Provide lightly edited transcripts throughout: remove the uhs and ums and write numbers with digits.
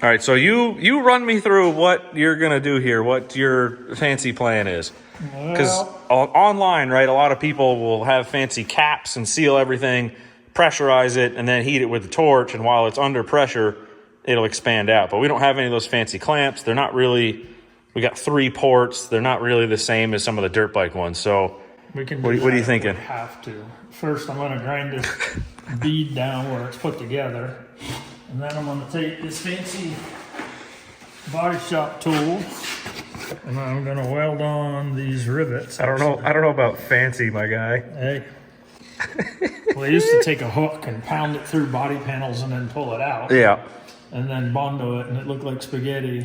All right, so you run me through what you're gonna do here, what your fancy plan is. Because online, right, a lot of people will have fancy caps and seal everything, pressurize it, and then heat it with the torch, and while it's under pressure, it'll expand out. But we don't have any of those fancy clamps. They're not really, we got 3 ports. They're not really the same as some of the dirt bike ones. So we can what are you thinking? We have to. First, I'm gonna grind this bead down where it's put together. And then I'm gonna take this fancy body shop tool and I'm gonna weld on these rivets. I don't know about fancy, my guy. Hey. Well, I used to take a hook and pound it through body panels and then pull it out. Yeah. And then bondo it and it looked like spaghetti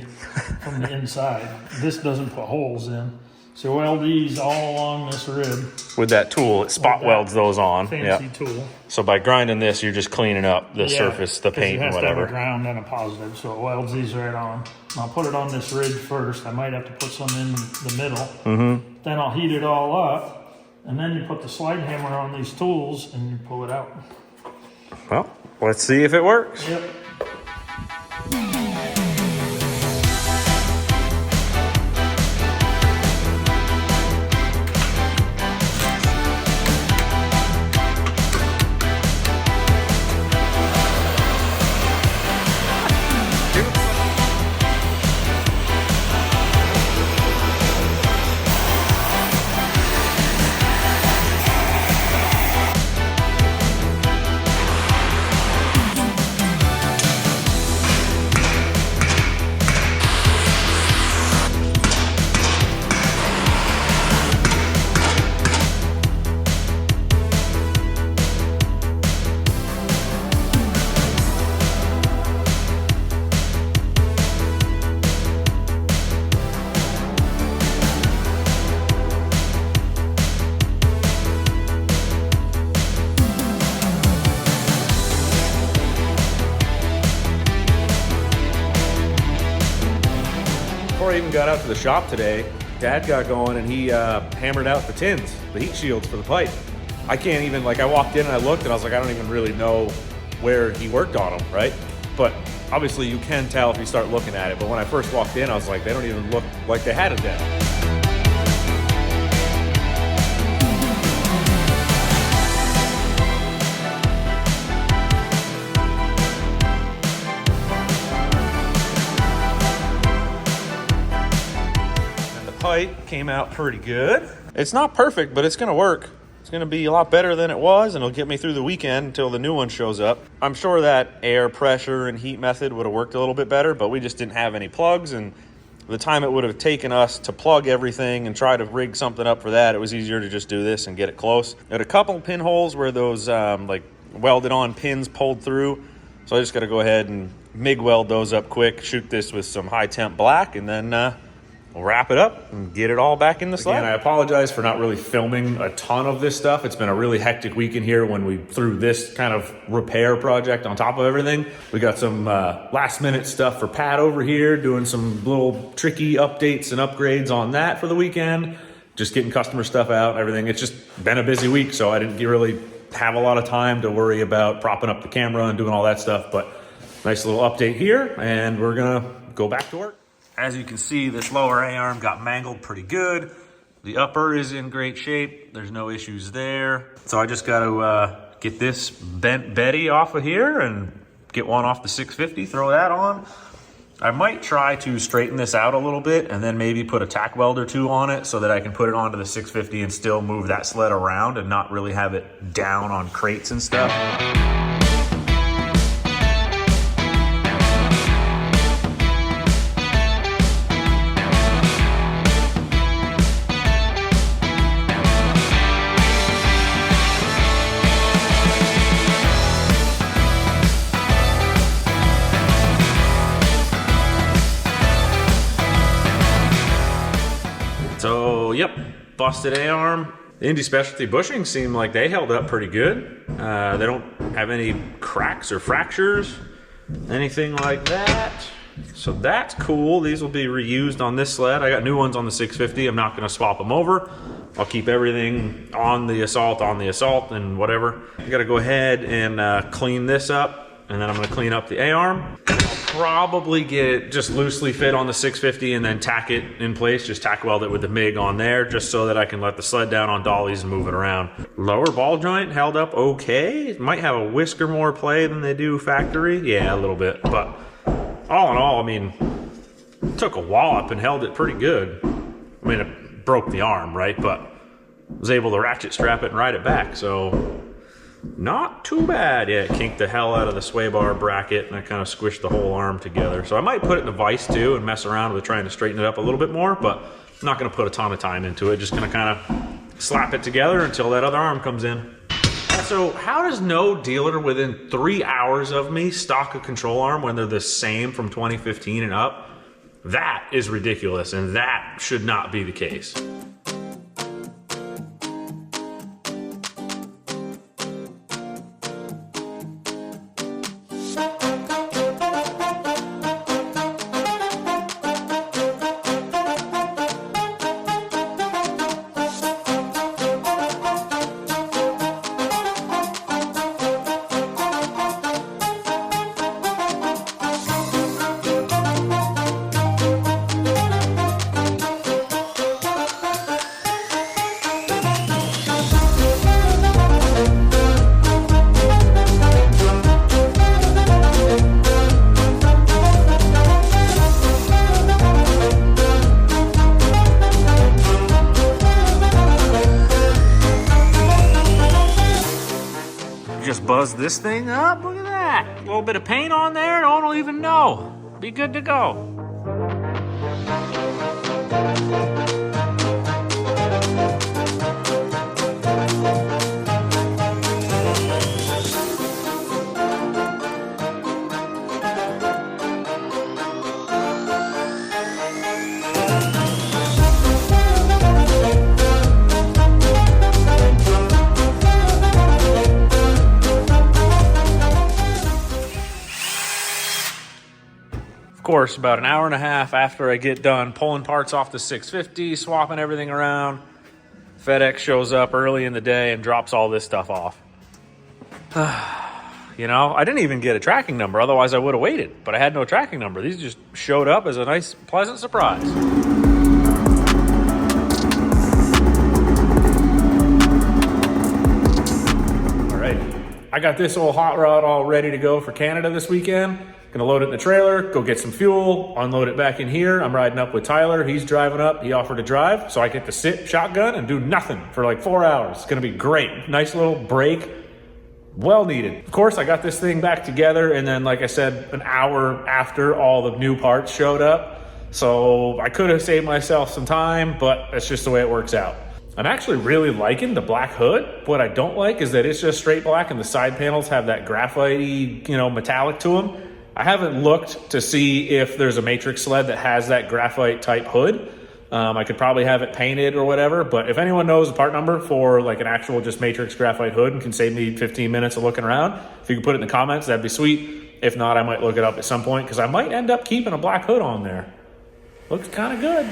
from the inside. This doesn't put holes in. So weld these all along this rib. With that tool, it spot welds those on. Fancy tool. So by grinding this, you're just cleaning up the surface, the paint and whatever. It has to have a ground and a positive, so it welds these right on. I'll put it on this ridge first. I might have to put some in the middle. Then I'll heat it all up, and then you put the slide hammer on these tools and you pull it out. Well, let's see if it works. Yep. Before I even got out to the shop today, Dad got going and he hammered out the tins, the heat shields for the pipe. I can't even, like, I walked in and I looked and I was like, I don't even really know where he worked on them, right? But obviously you can tell if you start looking at it. But when I first walked in, I was like, they don't even look like they had it down. Pipe came out pretty good. It's not perfect, but it's gonna work. It's gonna be a lot better than it was, and it'll get me through the weekend until the new one shows up. I'm sure that air pressure and heat method would have worked a little bit better, but we just didn't have any plugs, and the time it would have taken us to plug everything and try to rig something up for that, it was easier to just do this and get it close. I had a couple pinholes where those like welded on pins pulled through, so I just gotta go ahead and MIG weld those up quick, shoot this with some high temp black, and then we'll wrap it up and get it all back in the slab. Again, I apologize for not really filming a ton of this stuff. It's been a really hectic weekend here when we threw this kind of repair project on top of everything. We got some last minute stuff for Pat over here, doing some little tricky updates and upgrades on that for the weekend. Just getting customer stuff out, everything. It's just been a busy week, so I didn't really have a lot of time to worry about propping up the camera and doing all that stuff. But nice little update here, and we're gonna go back to work. As you can see, this lower A-arm got mangled pretty good. The upper is in great shape. There's no issues there. So I just got to get this bent Betty off of here and get one off the 650, throw that on. I might try to straighten this out a little bit and then maybe put a tack weld or 2 on it so that I can put it onto the 650 and still move that sled around and not really have it down on crates and stuff. So, yep, busted A-arm. The Indy Specialty bushings seem like they held up pretty good. They don't have any cracks or fractures, anything like that. So that's cool. These will be reused on this sled. I got new ones on the 650. I'm not going to swap them over. I'll keep everything on the Assault, and whatever. I got to go ahead and clean this up, and then I'm going to clean up the A-arm. I'll probably get it just loosely fit on the 650 and then tack it in place, just tack weld it with the MIG on there, just so that I can let the sled down on dollies and move it around. Lower ball joint held up okay. It might have a whisker more play than they do factory. Yeah, a little bit, but all in all, I mean, it took a wallop and held it pretty good. I mean, it broke the arm, right? But was able to ratchet strap it and ride it back, so not too bad. Yeah, it kinked the hell out of the sway bar bracket, and I kind of squished the whole arm together. So I might put it in a vise too and mess around with trying to straighten it up a little bit more, but I'm not going to put a ton of time into it. Just going to kind of slap it together until that other arm comes in. So how does no dealer within 3 hours of me stock a control arm when they're the same from 2015 and up? That is ridiculous, and that should not be the case. Just buzz this thing up. Look at that. A little bit of paint on there and I don't even know. Be good to go. Of course, about an hour and a half after I get done pulling parts off the 650, swapping everything around, FedEx shows up early in the day and drops all this stuff off. You know, I didn't even get a tracking number, otherwise I would have waited, but I had no tracking number. These just showed up as a nice, pleasant surprise. All right, I got this old hot rod all ready to go for Canada this weekend. Gonna load it in the trailer, go get some fuel, unload it back in here. I'm riding up with Tyler. He's driving up. He offered to drive, so I get to sit shotgun and do nothing for like 4 hours. It's gonna be great. Nice little break. Well needed. Of course, I got this thing back together, and then, like I said, an hour after, all the new parts showed up. So I could have saved myself some time, but that's just the way it works out. I'm actually really liking the black hood. What I don't like is that it's just straight black and the side panels have that graphite-y, metallic to them. I haven't looked to see if there's a matrix sled that has that graphite type hood. I could probably have it painted or whatever, but if anyone knows the part number for like an actual just matrix graphite hood and can save me 15 minutes of looking around, if you can put it in the comments, that'd be sweet. If not, I might look it up at some point because I might end up keeping a black hood on there. Looks kind of good.